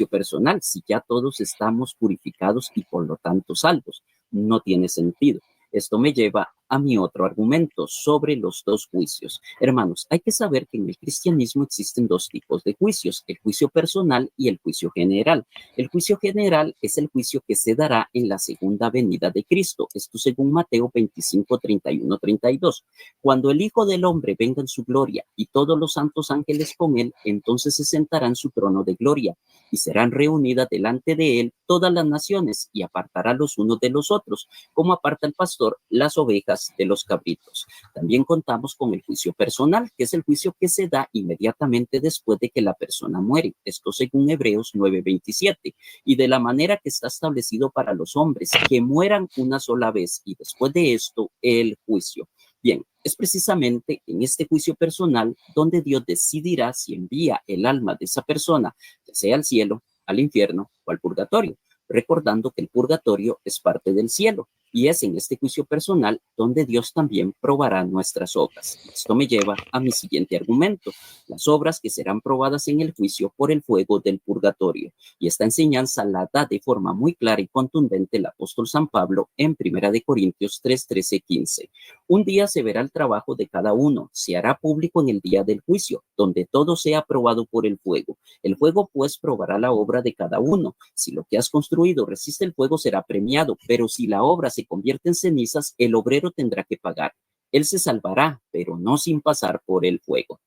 Personal, si ya todos estamos purificados y por lo tanto salvos. No tiene sentido. Esto me lleva a mi otro argumento sobre los dos juicios. Hermanos, hay que saber que en el cristianismo existen dos tipos de juicios, el juicio personal y el juicio general. El juicio general es el juicio que se dará en la segunda venida de Cristo. Esto según Mateo 25, 31, 32. Cuando el Hijo del Hombre venga en su gloria y todos los santos ángeles con él, entonces se sentará en su trono de gloria y serán reunidas delante de él todas las naciones y apartará los unos de los otros, como aparta el pastor las ovejas de los cabritos. También contamos con el juicio personal, que es el juicio que se da inmediatamente después de que la persona muere. Esto según Hebreos 9:27. Y de la manera que está establecido para los hombres, que mueran una sola vez y después de esto el juicio. Bien, es precisamente en este juicio personal donde Dios decidirá si envía el alma de esa persona, ya sea al cielo, al infierno o al purgatorio, recordando que el purgatorio es parte del cielo. Y es en este juicio personal donde Dios también probará nuestras obras. Esto me lleva a mi siguiente argumento, las obras que serán probadas en el juicio por el fuego del purgatorio. Y esta enseñanza la da de forma muy clara y contundente el apóstol San Pablo en 1 Corintios 3, 13, 15. Un día se verá el trabajo de cada uno, se hará público en el día del juicio, donde todo sea probado por el fuego. El fuego pues probará la obra de cada uno. Si lo que has construido resiste el fuego será premiado, pero si la obra se convierte en cenizas, el obrero tendrá que pagar. Él se salvará, pero no sin pasar por el fuego.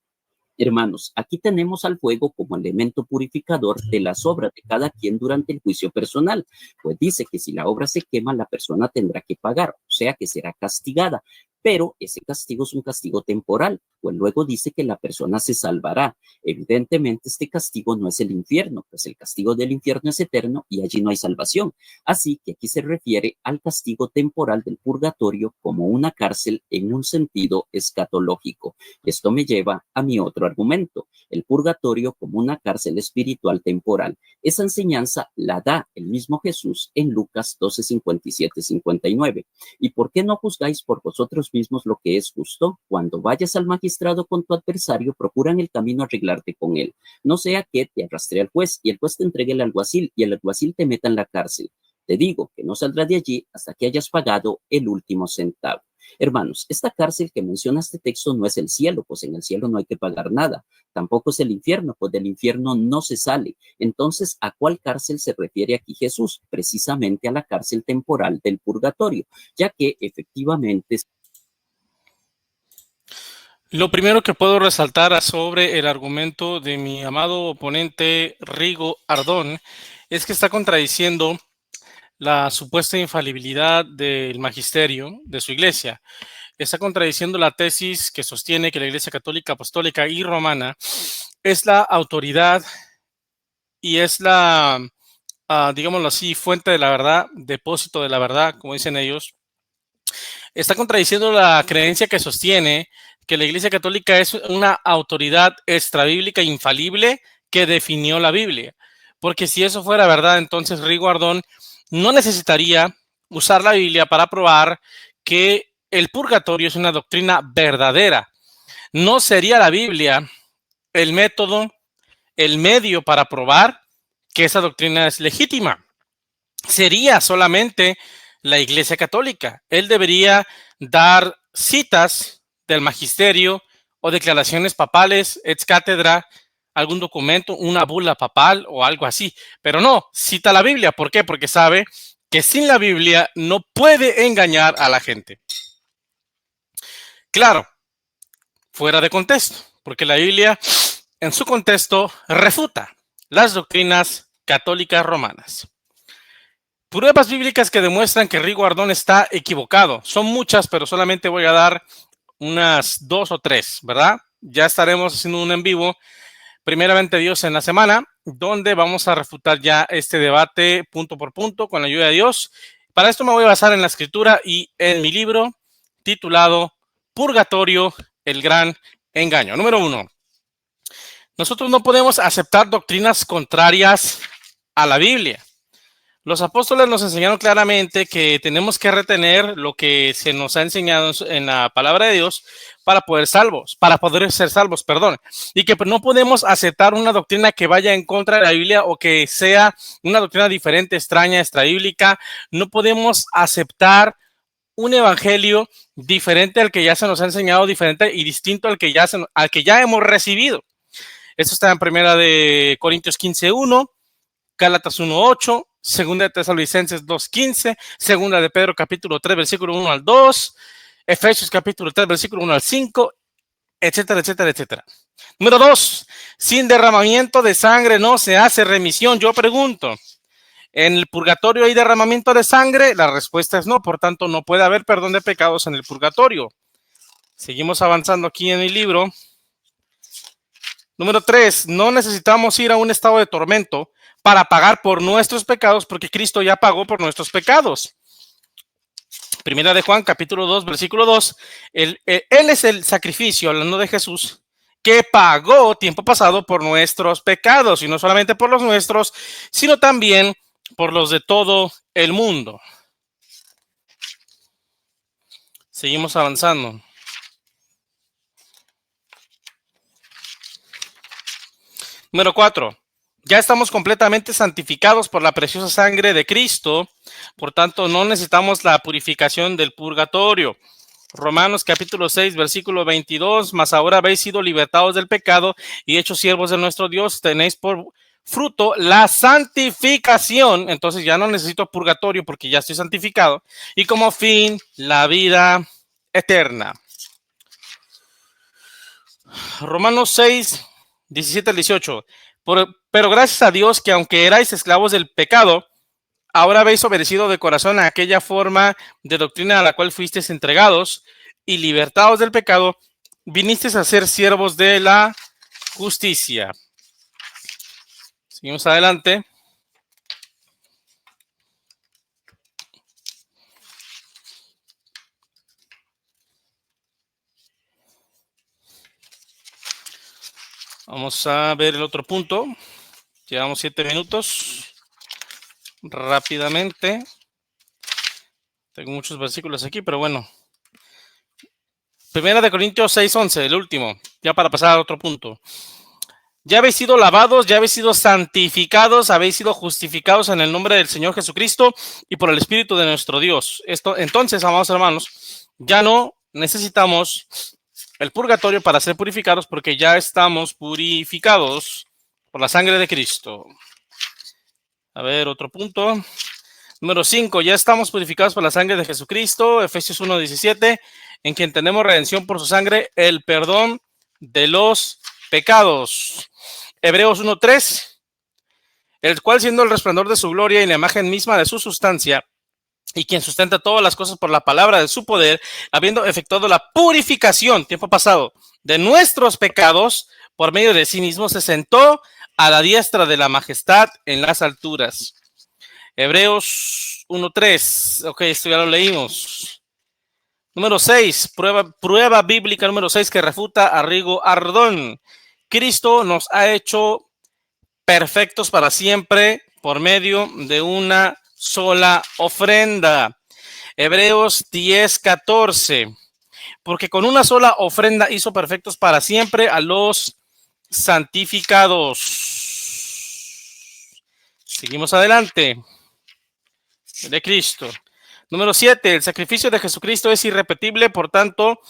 Hermanos, aquí tenemos al fuego como elemento purificador de las obras de cada quien durante el juicio personal, pues dice que si la obra se quema, la persona tendrá que pagar, o sea que será castigada, pero ese castigo es un castigo temporal, pues luego dice que la persona se salvará. Evidentemente este castigo no es el infierno, pues el castigo del infierno es eterno y allí no hay salvación. Así que aquí se refiere al castigo temporal del purgatorio como una cárcel en un sentido escatológico. Esto me lleva a mi otro argumento, el purgatorio como una cárcel espiritual temporal. Esa enseñanza la da el mismo Jesús en Lucas 12, 57, 59. ¿Y por qué no juzgáis por vosotros mismos lo que es justo? Cuando vayas al magistrado con tu adversario, procura en el camino arreglarte con él. No sea que te arrastre al juez y el juez te entregue al alguacil y el alguacil te meta en la cárcel. Te digo que no saldrás de allí hasta que hayas pagado el último centavo. Hermanos, esta cárcel que menciona este texto no es el cielo, pues en el cielo no hay que pagar nada. Tampoco es el infierno, pues del infierno no se sale. Entonces, ¿a cuál cárcel se refiere aquí Jesús? Precisamente a la cárcel temporal del purgatorio, ya que efectivamente... Lo primero que puedo resaltar sobre el argumento de mi amado oponente Rigo Ardón es que está contradiciendo la supuesta infalibilidad del magisterio de su iglesia. Está contradiciendo la tesis que sostiene que la Iglesia Católica, Apostólica y Romana es la autoridad y es la, digámoslo así, fuente de la verdad, depósito de la verdad, como dicen ellos. Está contradiciendo la creencia que sostiene que la Iglesia Católica es una autoridad extrabíblica infalible que definió la Biblia. Porque si eso fuera verdad, entonces Rigo Ardón no necesitaría usar la Biblia para probar que el purgatorio es una doctrina verdadera. No sería la Biblia el método, el medio para probar que esa doctrina es legítima. Sería solamente la Iglesia Católica. Él debería dar citas del magisterio o declaraciones papales, ex cátedra, algún documento, una bula papal o algo así. Pero no, cita la Biblia. ¿Por qué? Porque sabe que sin la Biblia no puede engañar a la gente. Claro, fuera de contexto, porque la Biblia en su contexto refuta las doctrinas católicas romanas. Pruebas bíblicas que demuestran que Rigo Ardón está equivocado. Son muchas, pero solamente voy a dar unas 2 o 3, ¿verdad? Ya estaremos haciendo un en vivo, primeramente Dios, en la semana, donde vamos a refutar ya este debate punto por punto con la ayuda de Dios. Para esto me voy a basar en la escritura y en mi libro titulado Purgatorio, el gran engaño. Número 1. Nosotros no podemos aceptar doctrinas contrarias a la Biblia. Los apóstoles nos enseñaron claramente que tenemos que retener lo que se nos ha enseñado en la palabra de Dios para poder ser salvos, perdón, y que no podemos aceptar una doctrina que vaya en contra de la Biblia o que sea una doctrina diferente, extraña, extrabíblica. No podemos aceptar un evangelio diferente al que ya se nos ha enseñado, diferente y distinto al que ya hemos recibido. Esto está en Primera de Corintios 15:1, Gálatas 1:8, Segunda de Tesalonicenses 2:15, Segunda de Pedro capítulo 3, versículo 1 al 2, Efesios capítulo 3, versículo 1 al 5, etcétera, etcétera, etcétera. Número 2, sin derramamiento de sangre no se hace remisión. Yo pregunto, ¿en el purgatorio hay derramamiento de sangre? La respuesta es no, por tanto no puede haber perdón de pecados en el purgatorio. Seguimos avanzando aquí en el libro. Número 3, no necesitamos ir a un estado de tormento para pagar por nuestros pecados, porque Cristo ya pagó por nuestros pecados. Primera de Juan, capítulo 2, versículo 2. Él es el sacrificio, hablando de Jesús, que pagó tiempo pasado por nuestros pecados, y no solamente por los nuestros, sino también por los de todo el mundo. Seguimos avanzando. Número 4. Ya estamos completamente santificados por la preciosa sangre de Cristo, por tanto no necesitamos la purificación del purgatorio. Romanos capítulo 6, versículo 22, mas ahora habéis sido libertados del pecado y hechos siervos de nuestro Dios, tenéis por fruto la santificación, entonces ya no necesito purgatorio porque ya estoy santificado, y como fin la vida eterna. Romanos 6, 17 al 18. Pero gracias a Dios que aunque erais esclavos del pecado, ahora habéis obedecido de corazón a aquella forma de doctrina a la cual fuisteis entregados, y libertados del pecado, vinisteis a ser siervos de la justicia. Seguimos adelante. Vamos a ver el otro punto. Llevamos 7 minutos. Rápidamente. Tengo muchos versículos aquí, pero bueno. Primera de Corintios 6:11, el último, ya para pasar a otro punto. Ya habéis sido lavados, ya habéis sido santificados, habéis sido justificados en el nombre del Señor Jesucristo y por el Espíritu de nuestro Dios. Entonces, amados hermanos, ya no necesitamos el purgatorio para ser purificados porque ya estamos purificados por la sangre de Cristo. A ver, otro punto. Número 5, ya estamos purificados por la sangre de Jesucristo, Efesios 1:17, en quien tenemos redención por su sangre, el perdón de los pecados. Hebreos 1:3, el cual siendo el resplandor de su gloria y la imagen misma de su sustancia, y quien sustenta todas las cosas por la palabra de su poder, habiendo efectuado la purificación, tiempo pasado, de nuestros pecados, por medio de sí mismo, se sentó a la diestra de la majestad en las alturas. Hebreos 1:3, ok, esto ya lo leímos. Número 6, prueba bíblica número 6 que refuta a Rigo Ardón. Cristo nos ha hecho perfectos para siempre por medio de una sola ofrenda. Hebreos 10:14, porque con una sola ofrenda hizo perfectos para siempre a los santificados. Seguimos adelante. De Cristo. Número 7, el sacrificio de Jesucristo es irrepetible, por tanto,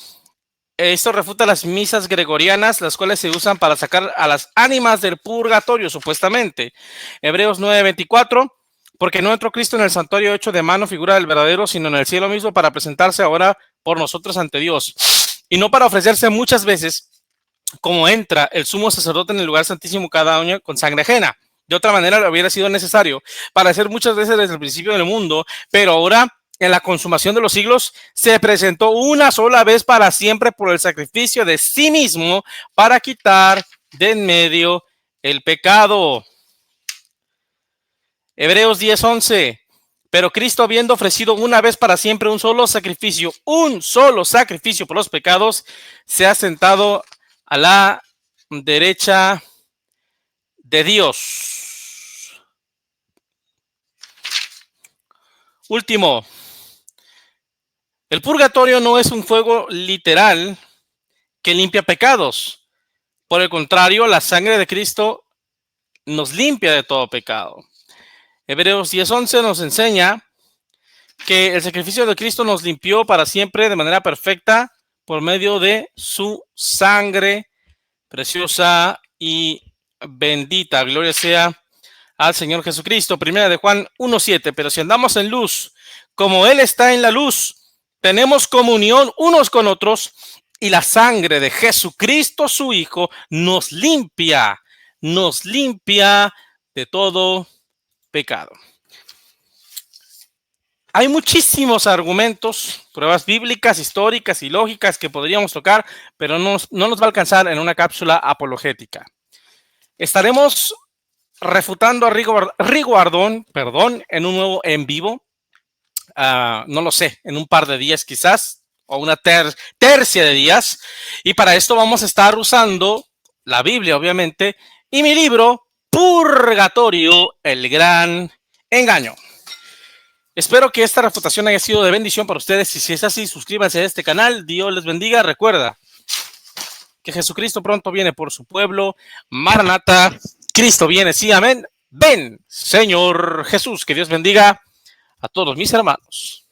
esto refuta las misas gregorianas, las cuales se usan para sacar a las ánimas del purgatorio, supuestamente. Hebreos 9:24, porque no entró Cristo en el santuario hecho de mano, figura del verdadero, sino en el cielo mismo, para presentarse ahora por nosotros ante Dios. Y no para ofrecerse muchas veces, como entra el sumo sacerdote en el lugar santísimo cada año con sangre ajena. De otra manera, lo hubiera sido necesario para hacer muchas veces desde el principio del mundo, pero ahora, en la consumación de los siglos, se presentó una sola vez para siempre por el sacrificio de sí mismo para quitar de en medio el pecado. Hebreos 10:11. Pero Cristo, habiendo ofrecido una vez para siempre un solo sacrificio por los pecados, se ha sentado a la derecha de Dios. Último, el purgatorio no es un fuego literal que limpia pecados. Por el contrario, la sangre de Cristo nos limpia de todo pecado. Hebreos 10:11 nos enseña que el sacrificio de Cristo nos limpió para siempre de manera perfecta por medio de su sangre preciosa y bendita. Gloria sea al Señor Jesucristo. Primera de Juan 1:7. Pero si andamos en luz, como Él está en la luz, tenemos comunión unos con otros, y la sangre de Jesucristo, su Hijo, nos limpia de todo pecado. Hay muchísimos argumentos, pruebas bíblicas, históricas y lógicas que podríamos tocar, pero no nos va a alcanzar en una cápsula apologética. Estaremos refutando a Rigo Ardón, en un nuevo en vivo. No lo sé, en un par de días quizás, o una tercia de días. Y para esto vamos a estar usando la Biblia, obviamente, y mi libro, Purgatorio, el gran engaño. Espero que esta refutación haya sido de bendición para ustedes, y si es así, suscríbanse a este canal. Dios les bendiga. Recuerda que Jesucristo pronto viene por su pueblo. Maranata, Cristo viene, sí, amén. Ven, Señor Jesús. Que Dios bendiga a todos mis hermanos.